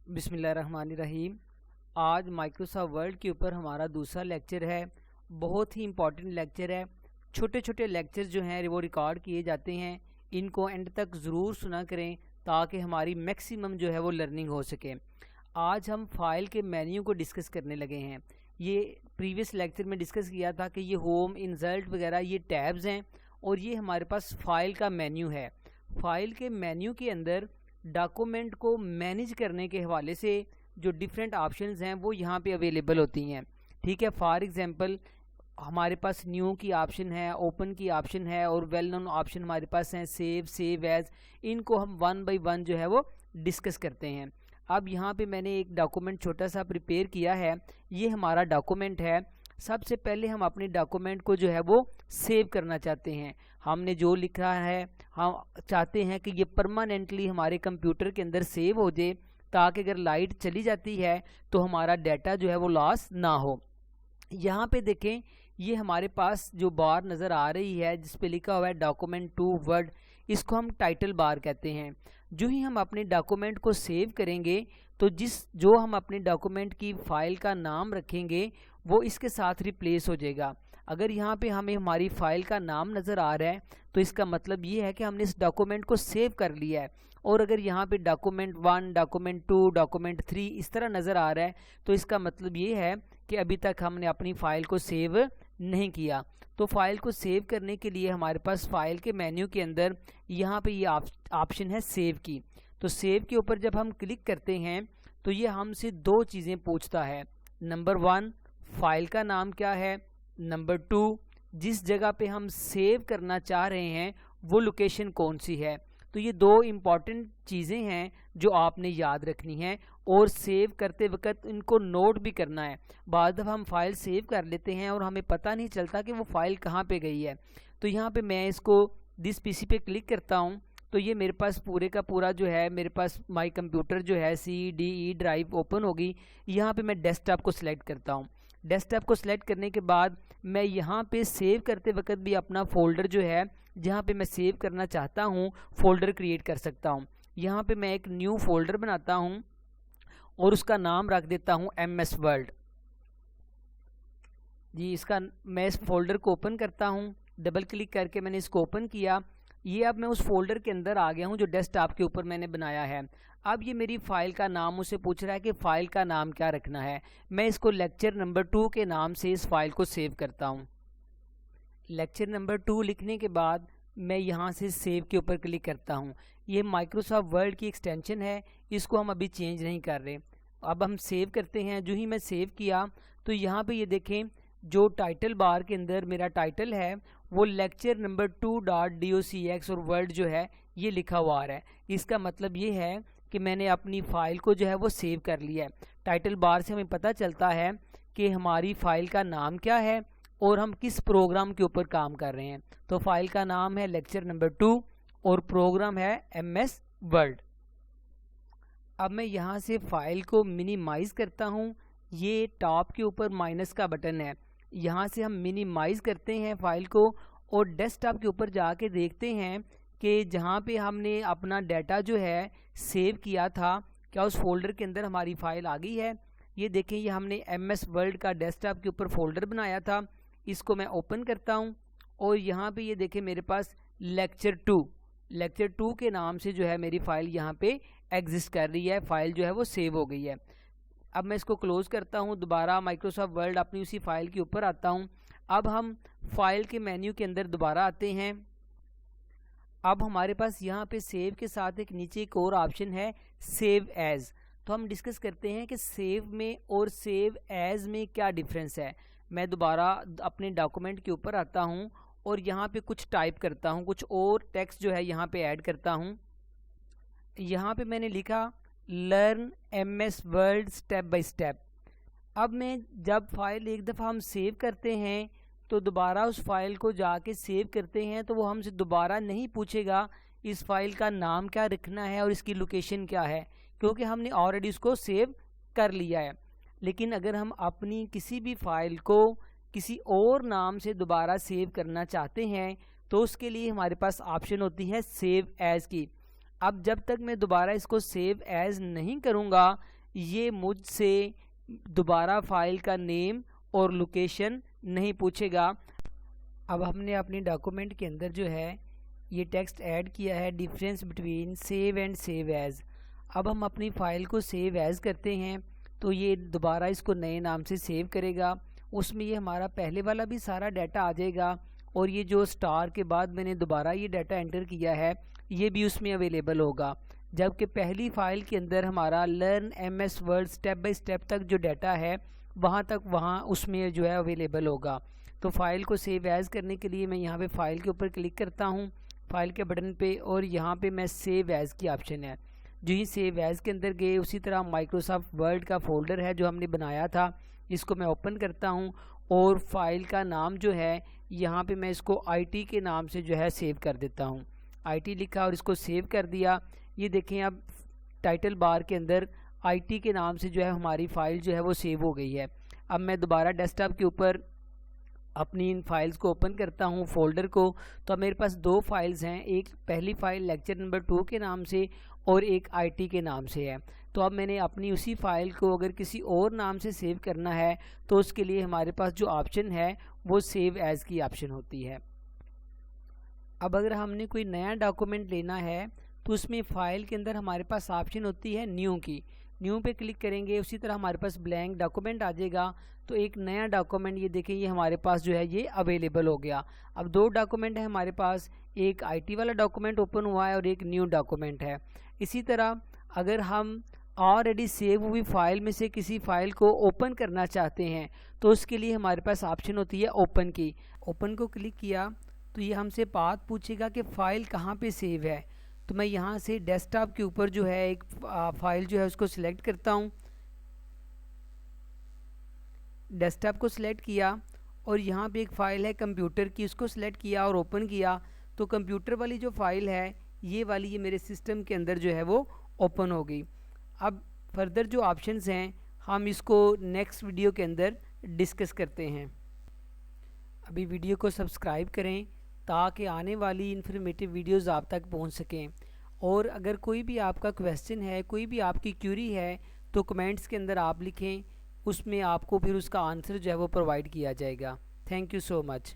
बिस्मिल्लाहिर्रहमानिर्रहीम। आज Microsoft word के ऊपर हमारा दूसरा लेक्चर है। बहुत ही इम्पॉर्टेंट लेक्चर है। छोटे छोटे लेक्चर जो हैं वो रिकॉर्ड किए जाते हैं, इनको एंड तक ज़रूर सुना करें ताकि हमारी मैक्सिमम जो है वो लर्निंग हो सके। आज हम फाइल के मेन्यू को डिस्कस करने लगे हैं। ये प्रीवियस लेक्चर में डिस्कस किया था कि ये होम, इंसर्ट वगैरह ये टैब्स हैं और ये हमारे पास फाइल का मेन्यू है। फाइल के मेन्यू के अंदर डॉक्यूमेंट को मैनेज करने के हवाले से जो डिफरेंट ऑप्शंस हैं वो यहाँ पे अवेलेबल होती हैं। ठीक है, फॉर एग्जांपल हमारे पास न्यू की ऑप्शन है, ओपन की ऑप्शन है और वेल नोन ऑप्शन हमारे पास हैं, सेव एज। इनको हम वन बाय वन जो है वो डिस्कस करते हैं। अब यहाँ पे मैंने एक डॉक्यूमेंट छोटा सा प्रिपेयर किया है। ये हमारा डॉक्यूमेंट है। सबसे पहले हम अपने डॉक्यूमेंट को जो है वो सेव करना चाहते हैं। हमने जो लिखा है हम चाहते हैं कि ये परमानेंटली हमारे कंप्यूटर के अंदर सेव हो जाए, ताकि अगर लाइट चली जाती है तो हमारा डाटा जो है वो लॉस ना हो। यहाँ पे देखें, ये हमारे पास जो बार नज़र आ रही है जिस पे लिखा हुआ है डॉक्यूमेंट टू वर्ड, इसको हम टाइटल बार कहते हैं। जो ही हम अपने डॉक्यूमेंट को सेव करेंगे तो जो हम अपने डॉक्यूमेंट की फ़ाइल का नाम रखेंगे वो इसके साथ रिप्लेस हो जाएगा। अगर यहाँ पे हमें हमारी फ़ाइल का नाम नज़र आ रहा है तो इसका मतलब ये है कि हमने इस डॉक्यूमेंट को सेव कर लिया है। और अगर यहाँ पे डॉक्यूमेंट 1, डॉक्यूमेंट 2, डॉक्यूमेंट 3 इस तरह नज़र आ रहा है तो इसका मतलब ये है कि अभी तक हमने अपनी फ़ाइल को सेव नहीं किया। तो फाइल को सेव करने के लिए हमारे पास फाइल के मेन्यू के अंदर यहाँ पे ये ऑप्शन है सेव की। तो सेव के ऊपर जब हम क्लिक करते हैं तो ये हमसे दो चीज़ें पूछता है। नंबर 1, फाइल का नाम क्या है। नंबर 2, जिस जगह पे हम सेव करना चाह रहे हैं वो लोकेशन कौन सी है। तो ये दो इम्पॉर्टेंट चीज़ें हैं जो आपने याद रखनी है और सेव करते वक्त इनको नोट भी करना है। बाद में हम फाइल सेव कर लेते हैं और हमें पता नहीं चलता कि वो फाइल कहाँ पे गई है। तो यहाँ पे मैं इसको दिस पीसी पे क्लिक करता हूँ तो ये मेरे पास पूरे का पूरा जो है, मेरे पास माई कंप्यूटर जो है CDE ड्राइव ओपन होगी। यहाँ पे मैं डेस्कटॉप को सिलेक्ट करता हूँ। डेस्कटॉप को सिलेक्ट करने के बाद मैं यहाँ पे सेव करते वक्त भी अपना फोल्डर जो है जहाँ पे मैं सेव करना चाहता हूँ फोल्डर क्रिएट कर सकता हूँ। यहाँ पे मैं एक न्यू फोल्डर बनाता हूँ और उसका नाम रख देता हूँ MS वर्ल्ड जी। मैं इस फोल्डर को ओपन करता हूँ। डबल क्लिक करके मैंने इसको ओपन किया। ये अब मैं उस फोल्डर के अंदर आ गया हूँ जो डेस्कटॉप के ऊपर मैंने बनाया है। अब ये मेरी फ़ाइल का नाम मुझसे पूछ रहा है कि फ़ाइल का नाम क्या रखना है। मैं इसको लेक्चर नंबर 2 के नाम से इस फाइल को सेव करता हूँ। लेक्चर नंबर 2 लिखने के बाद मैं यहाँ से सेव के ऊपर क्लिक करता हूँ। ये माइक्रोसॉफ्ट वर्ड की एक्सटेंशन है, इसको हम अभी चेंज नहीं कर रहे। अब हम सेव करते हैं। जो ही मैं सेव किया तो यहाँ पे ये देखें, जो टाइटल बार के अंदर मेरा टाइटल है वो लेक्चर नंबर 2.docx और वर्ड जो है ये लिखा हुआ आ रहा है। इसका मतलब ये है कि मैंने अपनी फ़ाइल को जो है वो सेव कर लिया है। टाइटल बार से हमें पता चलता है कि हमारी फ़ाइल का नाम क्या है और हम किस प्रोग्राम के ऊपर काम कर रहे हैं। तो फाइल का नाम है लेक्चर नंबर 2 और प्रोग्राम है MS वर्ड। अब मैं यहाँ से फाइल को मिनिमाइज़ करता हूँ। ये टॉप के ऊपर माइनस का बटन है, यहाँ से हम मिनिमाइज़ करते हैं फाइल को और डेस्कटॉप के ऊपर जाके देखते हैं कि जहाँ पे हमने अपना डाटा जो है सेव किया था क्या उस फोल्डर के अंदर हमारी फ़ाइल आ गई है। ये देखें, ये हमने MS वर्ल्ड का डेस्कटॉप के ऊपर फोल्डर बनाया था। इसको मैं ओपन करता हूँ और यहाँ पे ये देखें मेरे पास लेक्चर 2 के नाम से जो है मेरी फ़ाइल यहाँ पे एग्जिस्ट कर रही है। फ़ाइल जो है वो सेव हो गई है। अब मैं इसको क्लोज़ करता हूँ। दोबारा माइक्रोसॉफ्ट वर्ड अपनी उसी फाइल के ऊपर आता हूँ। अब हम फाइल के मेन्यू के अंदर दोबारा आते हैं। अब हमारे पास यहाँ पे सेव के साथ एक नीचे एक और ऑप्शन है सेव एज। तो हम डिस्कस करते हैं कि सेव में और सेव एज में क्या डिफरेंस है। मैं दोबारा अपने डॉक्यूमेंट के ऊपर आता हूँ और यहाँ पे कुछ टाइप करता हूँ, कुछ और टेक्स्ट जो है यहाँ पे ऐड करता हूँ। यहाँ पे मैंने लिखा learn MS word step by step. अब मैं जब फाइल एक दफ़ा हम सेव करते हैं तो दोबारा उस फाइल को जाके सेव करते हैं तो वो हमसे दोबारा नहीं पूछेगा इस फाइल का नाम क्या रखना है और इसकी लोकेशन क्या है, क्योंकि हमने ऑलरेडी उसको सेव कर लिया है। लेकिन अगर हम अपनी किसी भी फाइल को किसी और नाम से दोबारा सेव करना चाहते हैं तो उसके लिए हमारे पास ऑप्शन होती है सेव एज की। अब जब तक मैं दोबारा इसको सेव एज नहीं करूँगा ये मुझसे दोबारा फाइल का नेम और लोकेशन नहीं पूछेगा। अब हमने अपनी डॉक्यूमेंट के अंदर जो है ये टेक्स्ट ऐड किया है, difference between save and save as. अब हम अपनी फ़ाइल को सेव एज़ करते हैं तो ये दोबारा इसको नए नाम से सेव करेगा। उसमें ये हमारा पहले वाला भी सारा डाटा आ जाएगा और ये जो स्टार के बाद मैंने दोबारा ये डाटा एंटर किया है ये भी उसमें अवेलेबल होगा। जबकि पहली फ़ाइल के अंदर हमारा learn MS word step by step तक जो डाटा है वहाँ उसमें जो है अवेलेबल होगा। तो फाइल को सेव एज़ करने के लिए मैं यहाँ पे फाइल के ऊपर क्लिक करता हूँ, फाइल के बटन पे, और यहाँ पे मैं सेव एज़ की ऑप्शन है। जो ही सेव एज़ के अंदर गए उसी तरह माइक्रोसॉफ्ट वर्ड का फोल्डर है जो हमने बनाया था, इसको मैं ओपन करता हूँ और फाइल का नाम जो है यहाँ पे मैं इसको IT के नाम से जो है सेव कर देता हूँ। IT लिखा और इसको सेव कर दिया। ये देखें अब टाइटल बार के अंदर IT के नाम से जो है हमारी फ़ाइल जो है वो सेव हो गई है। अब मैं दोबारा डेस्कटॉप के ऊपर अपनी इन फाइल्स को ओपन करता हूँ फोल्डर को, तो मेरे पास दो फाइल्स हैं, एक पहली फ़ाइल लेक्चर नंबर 2 के नाम से और एक IT के नाम से है। तो अब मैंने अपनी उसी फ़ाइल को अगर किसी और नाम से सेव करना है तो उसके लिए हमारे पास जो ऑप्शन है वो सेव एज़ की ऑप्शन होती है। अब अगर हमने कोई नया डॉक्यूमेंट लेना है तो उसमें फ़ाइल के अंदर हमारे पास ऑप्शन होती है न्यू की। न्यू पे क्लिक करेंगे, उसी तरह हमारे पास ब्लैंक डॉक्यूमेंट आ जाएगा। तो एक नया डॉक्यूमेंट ये देखें ये हमारे पास जो है ये अवेलेबल हो गया। अब दो डॉक्यूमेंट है हमारे पास, एक IT वाला डॉक्यूमेंट ओपन हुआ है और एक न्यू डॉक्यूमेंट है। इसी तरह अगर हम ऑलरेडी सेव हुई फ़ाइल में से किसी फ़ाइल को ओपन करना चाहते हैं तो उसके लिए हमारे पास ऑप्शन होती है ओपन की। ओपन को क्लिक किया तो ये हमसे बात पूछेगा कि फ़ाइल कहाँ पे सेव है। तो मैं यहाँ से डेस्कटॉप के ऊपर जो है एक फ़ाइल जो है उसको सिलेक्ट करता हूँ। डेस्कटॉप को सिलेक्ट किया और यहाँ पे एक फ़ाइल है कंप्यूटर की, उसको सिलेक्ट किया और ओपन किया तो कंप्यूटर वाली जो फ़ाइल है ये वाली ये मेरे सिस्टम के अंदर जो है वो ओपन हो गई। अब फर्दर जो ऑप्शंस हैं हम इसको नेक्स्ट वीडियो के अंदर डिस्कस करते हैं। अभी वीडियो को सब्सक्राइब करें ताकि आने वाली इन्फॉर्मेटिव वीडियोस आप तक पहुंच सकें। और अगर कोई भी आपका क्वेश्चन है, कोई भी आपकी क्यूरी है तो कमेंट्स के अंदर आप लिखें, उसमें आपको फिर उसका आंसर जो है वो प्रोवाइड किया जाएगा। Thank you so much.